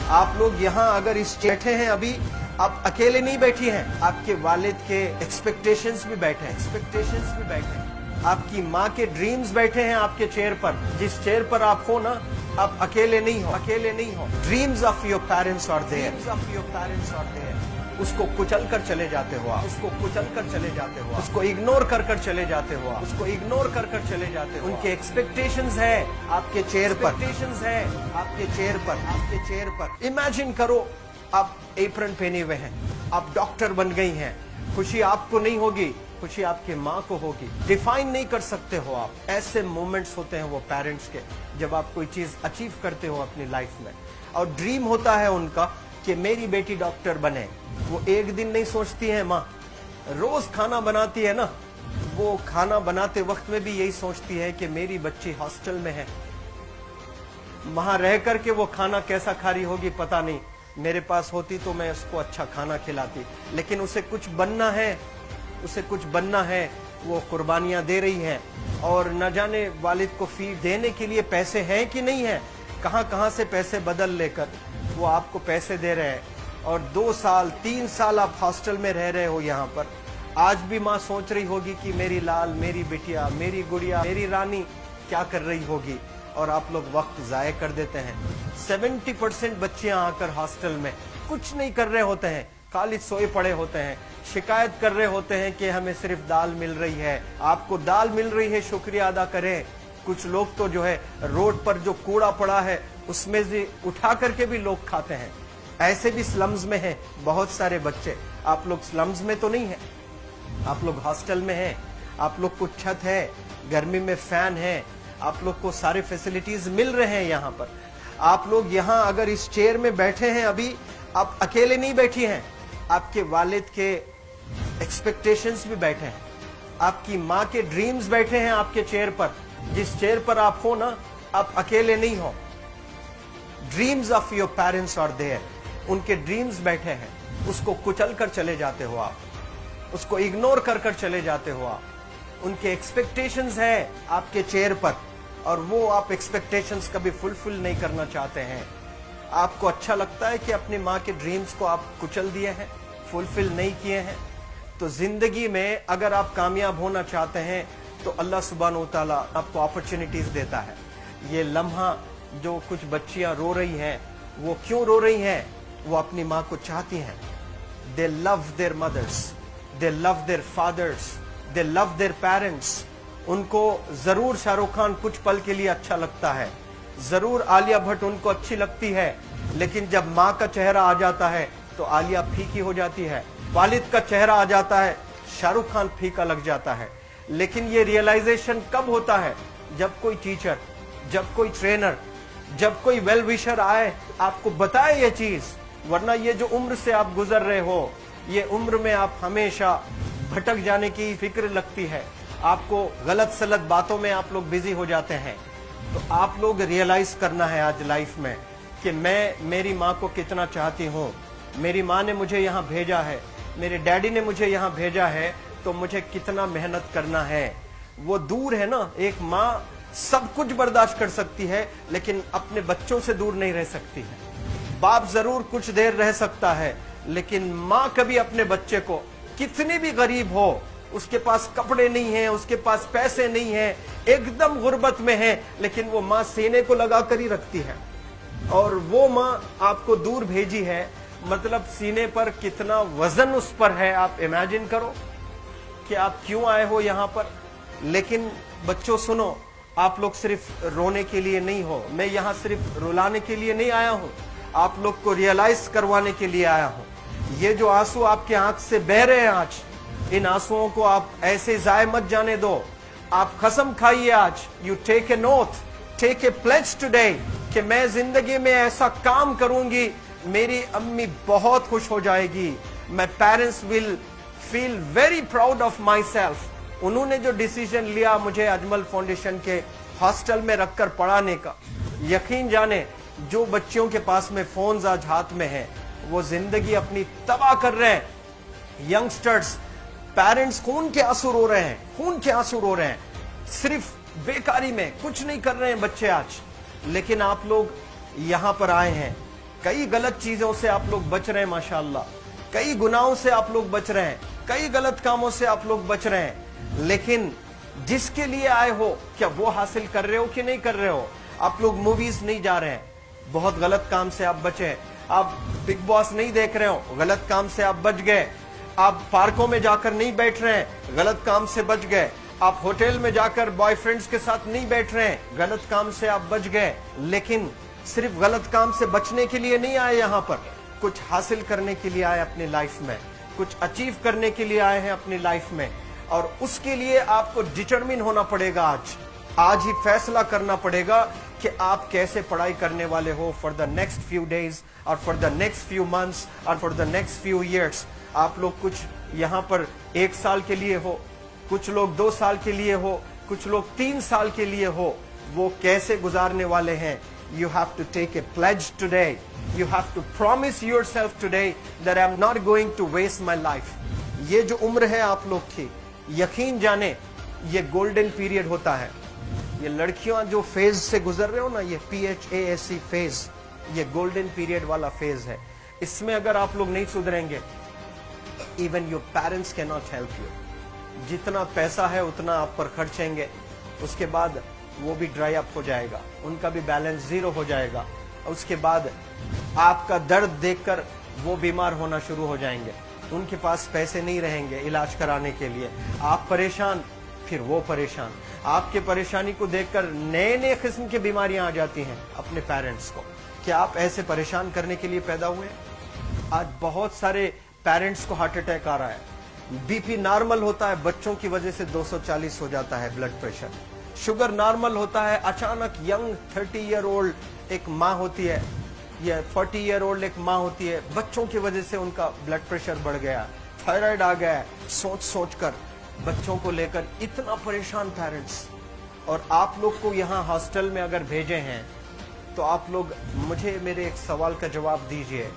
आप लोग यहाँ अगर इस बैठे हैं अभी, आप अकेले नहीं बैठी हैं, आपके वालिद के एक्सपेक्टेशंस भी बैठे हैं, आपकी माँ के ड्रीम्स बैठे हैं आपके चेयर पर। जिस चेयर पर आप हो ना, आप अकेले नहीं हो। Dreams of your parents are there. उसको कुचल कर चले जाते हो आप, उसको इग्नोर कर चले जाते हो आप, उनके एक्सपेक्टेशंस है आपके चेयर पर। इमेजिन करो आप एप्रन पहने हुए हैं, आप डॉक्टर बन गई हैं, खुशी आपको नहीं होगी, खुशी आपके माँ को होगी। डिफाइन नहीं कर सकते हो आप। ऐसे मोमेंट्स होते हैं वो पेरेंट्स के, जब आप कोई चीज अचीव करते हो अपनी लाइफ में, और ड्रीम होता है उनका कि मेरी बेटी डॉक्टर बने। वो एक दिन नहीं सोचती है माँ, रोज खाना बनाती है ना, वो खाना बनाते वक्त में भी यही सोचती है कि मेरी बच्ची हॉस्टल में है, वहां रह करके वो खाना कैसा खा रही होगी पता नहीं, मेरे पास होती तो मैं उसको अच्छा खाना खिलाती। लेकिन उसे कुछ बनना है, वो कुर्बानियां दे रही है, और न जाने वालिद को फीड देने के लिए पैसे हैं कि नहीं है, कहां से पैसे बदल लेकर वो आपको पैसे दे रहे हैं। और 2 साल 3 साल आप हॉस्टल में रह रहे हो यहाँ पर। आज भी माँ सोच रही होगी कि मेरी लाल, मेरी बिटिया, मेरी गुड़िया, मेरी रानी क्या कर रही होगी, और आप लोग वक्त जाये कर देते हैं। 70% बच्चियां आकर हॉस्टल में कुछ नहीं कर रहे होते हैं, खाली सोए पड़े होते हैं, शिकायत कर रहे होते हैं कि हमें सिर्फ दाल मिल रही है। आपको दाल मिल रही है, शुक्रिया अदा करें। कुछ लोग तो जो है रोड पर जो कूड़ा पड़ा है उसमें से उठा करके भी लोग खाते हैं। ऐसे भी स्लम्स में हैं बहुत सारे बच्चे। आप लोग स्लम्स में तो नहीं है, आप लोग हॉस्टल में हैं, आप लोग को छत है, गर्मी में फैन है, आप लोग को सारे फैसिलिटीज मिल रहे हैं यहाँ पर। आप लोग यहाँ अगर इस चेयर में बैठे हैं अभी, आप अकेले नहीं बैठी हैं, आपके वालिद के एक्सपेक्टेशंस भी बैठे हैं, आपकी माँ के ड्रीम्स बैठे हैं आपके चेयर पर। जिस चेयर पर आप हो ना, आप अकेले नहीं हो। Dreams of your parents are there. उनके ड्रीम्स बैठे हैं, उसको कुचल कर चले जाते हो आप, उसको इग्नोर कर चले जाते हो आप। उनके एक्सपेक्टेशंस है आपके चेयर पर, और वो आप एक्सपेक्टेशंस कभी फुलफिल नहीं करना चाहते हैं। आपको अच्छा लगता है कि अपनी माँ के ड्रीम्स को आप कुचल दिए हैं, फुलफिल नहीं किए हैं। तो जिंदगी में अगर आप कामयाब होना चाहते हैं तो अल्लाह सुब्हानहू व तआला आपको अपॉर्चुनिटीज देता है। ये लम्हा जो कुछ बच्चियां रो रही हैं, वो क्यों रो रही हैं? वो अपनी माँ को चाहती हैं। They love their mothers, they love their fathers, they love their parents. उनको जरूर शाहरुख खान कुछ पल के लिए अच्छा लगता है, जरूर आलिया भट्ट उनको अच्छी लगती है, लेकिन जब माँ का चेहरा आ जाता है तो आलिया फीकी हो जाती है। वालिद का चेहरा आ जाता है, शाहरुख खान फीका लग जाता है। लेकिन ये रियलाइजेशन कब होता है? जब कोई टीचर, जब कोई ट्रेनर, जब कोई वेल विशर आए, आपको बताए ये चीज। वरना ये जो उम्र से आप गुजर रहे हो, ये उम्र में आप हमेशा भटक जाने की फिक्र लगती है, आपको गलत सलत बातों में आप लोग बिजी हो जाते हैं। तो आप लोग रियलाइज करना है आज लाइफ में कि मैं मेरी माँ को कितना चाहती हूँ। मेरी माँ ने मुझे यहाँ भेजा है, मेरे डैडी ने मुझे यहाँ भेजा है, तो मुझे कितना मेहनत करना है। वो दूर है ना, एक माँ सब कुछ बर्दाश्त कर सकती है, लेकिन अपने बच्चों से दूर नहीं रह सकती है। बाप जरूर कुछ देर रह सकता है, लेकिन माँ कभी अपने बच्चे को, कितनी भी गरीब हो, उसके पास कपड़े नहीं है, उसके पास पैसे नहीं है, एकदम गुर्बत में है, लेकिन वो माँ सीने को लगा कर ही रखती है। और वो माँ आपको दूर भेजी है, मतलब सीने पर कितना वजन उस पर है। आप इमेजिन करो कि आप क्यों आए हो यहाँ पर। लेकिन बच्चों सुनो, आप लोग सिर्फ रोने के लिए नहीं हो, मैं यहाँ सिर्फ रुलाने के लिए नहीं आया हूँ, आप लोग को रियलाइज करवाने के लिए आया हूँ। ये जो आंसू आपके आंख से बह रहे हैं आज, इन आंसुओं को आप ऐसे जाए मत जाने दो। आप कसम खाइए आज, you take a note, take a pledge today, कि मैं जिंदगी में ऐसा काम करूंगी, मेरी अम्मी बहुत खुश हो जाएगी। My parents will feel very proud of my self. उन्होंने जो डिसीजन लिया मुझे अजमल फाउंडेशन के हॉस्टल में रखकर पढ़ाने का, यकीन जाने जो बच्चियों के पास में फोन्स आज हाथ में है, वो जिंदगी अपनी तबाह कर रहे हैं। यंगस्टर्स, पेरेंट्स खून के आंसू रो रहे हैं, खून के आंसू रो रहे हैं, सिर्फ बेकारी में कुछ नहीं कर रहे हैं बच्चे आज। लेकिन आप लोग यहाँ पर आए हैं, कई गलत चीजों से आप लोग बच रहे हैं माशाअल्लाह, कई गुनाहों से आप लोग बच रहे हैं, कई गलत कामों से आप लोग बच रहे हैं, लेकिन जिसके लिए आए हो क्या वो हासिल कर रहे हो कि नहीं कर रहे हो? आप लोग मूवीज नहीं जा रहे हैं, बहुत गलत काम से आप बचे। आप बिग बॉस नहीं देख रहे हो, गलत काम से आप बच गए। आप पार्कों में जाकर नहीं बैठ रहे हैं, गलत काम से बच गए। आप होटल में जाकर बॉयफ्रेंड्स के साथ नहीं बैठ रहे हैं, गलत काम से आप बच गए। लेकिन सिर्फ गलत काम से बचने के लिए नहीं आए यहाँ पर, कुछ हासिल करने के लिए आए अपनी लाइफ में, कुछ अचीव करने के लिए आए हैं अपनी लाइफ में। और उसके लिए आपको डिटरमिन होना पड़ेगा। आज ही फैसला करना पड़ेगा कि आप कैसे पढ़ाई करने वाले हो for the next few days और for the next few months और for the next few years. आप लोग कुछ यहाँ पर 1 साल के लिए हो, कुछ लोग 2 साल के लिए हो, कुछ लोग 3 साल के लिए हो। वो कैसे गुजारने वाले हैं? You have to take a pledge today. You have to promise yourself today that I'm not going to waste my life. ये जो उम्र है आप लोग की, यकीन जाने ये गोल्डन पीरियड होता है। ये लड़कियां जो फेज से गुजर रहे हो ना, ये PHASE फेज, ये गोल्डन पीरियड वाला फेज है। इसमें अगर आप लोग नहीं सुधरेंगे, even your parents can not help you. जितना पैसा है उतना आप पर खर्चेंगे, उसके बाद वो भी ड्राई अप हो जाएगा, उनका भी बैलेंस जीरो हो जाएगा। उसके बाद आपका दर्द देखकर वो बीमार होना शुरू हो जाएंगे, उनके पास पैसे नहीं रहेंगे इलाज कराने के लिए। आप परेशान, फिर वो परेशान। आपके परेशानी को देखकर नए नए किस्म की बीमारियां आ जाती हैं अपने पेरेंट्स को। क्या आप ऐसे परेशान करने के लिए पैदा हुए? आज बहुत सारे पेरेंट्स को हार्ट अटैक आ रहा है। बीपी नॉर्मल होता है, बच्चों की वजह से 240 हो जाता है ब्लड प्रेशर। शुगर नॉर्मल होता है, अचानक यंग 30 ईयर ओल्ड एक माँ होती है या 40 ईयर ओल्ड एक माँ होती है, बच्चों की वजह से उनका ब्लड प्रेशर बढ़ गया, थायराइड आ गया। सोच सोच कर बच्चों को लेकर इतना परेशान पेरेंट्स। और आप लोग को यहाँ हॉस्टल में अगर भेजे हैं तो आप लोग मुझे मेरे एक सवाल का जवाब दीजिए,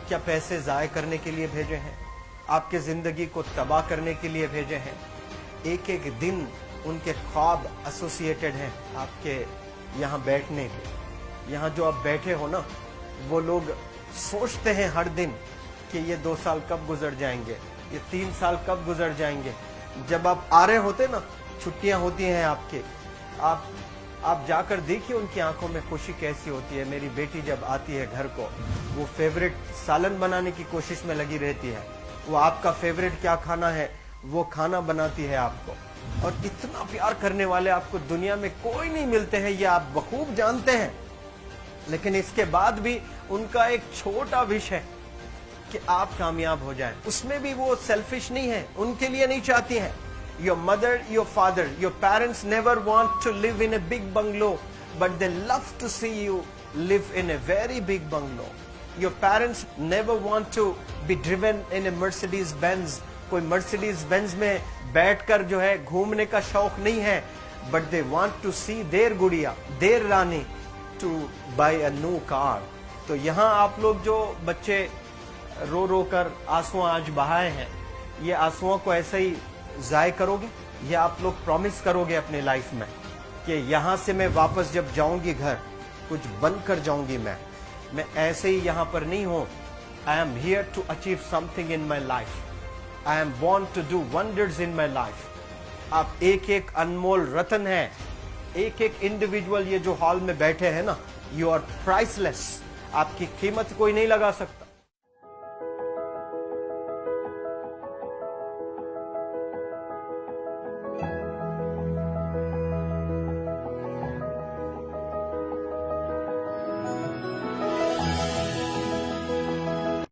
क्या पैसे जाय करने के लिए भेजे हैं? आपके जिंदगी को तबाह करने के लिए भेजे हैं? एक एक दिन उनके ख्वाब एसोसिएटेड हैं आपके यहाँ बैठने के। यहाँ जो आप बैठे हो ना, वो लोग सोचते हैं हर दिन कि ये 2 साल कब गुजर जाएंगे, ये 3 साल कब गुजर जाएंगे। जब आप आ रहे होते ना, छुट्टियां होती हैं आपके, आप जाकर देखिए उनकी आंखों में खुशी कैसी होती है। मेरी बेटी जब आती है घर को, वो फेवरेट सालन बनाने की कोशिश में लगी रहती है। वो आपका फेवरेट क्या खाना है वो खाना बनाती है आपको। और इतना प्यार करने वाले आपको दुनिया में कोई नहीं मिलते हैं, ये आप बखूब जानते हैं। लेकिन इसके बाद भी उनका एक छोटा विश है कि आप कामयाब हो जाएं। उसमें भी वो सेल्फिश नहीं है, उनके लिए नहीं चाहती हैं। Your mother, your father, your parents never want to live in a big bungalow, but they love to see you live in a very big bungalow. Your parents never want to be driven in a Mercedes Benz. कोई Mercedes Benz में बैठकर जो है घूमने का शौक नहीं है, but they want to see their गुड़िया, their Rani to buy a new car. तो यहाँ आप लोग जो बच्चे रो रो कर आंसू आज बहाए हैं, ये आंसुओं को ऐसे ही जाय करोगे या आप लोग प्रॉमिस करोगे अपने लाइफ में कि यहाँ से मैं वापस जब जाऊंगी घर, कुछ बनकर जाऊंगी। मैं ऐसे ही यहाँ पर नहीं हूँ। I am here to achieve something in my life. I am born to do wonders in my life. आप एक एक अनमोल रतन है, एक एक इंडिविजुअल ये जो हॉल में बैठे हैं ना, यू आर प्राइसलेस। आपकी कीमत कोई नहीं लगा सकता।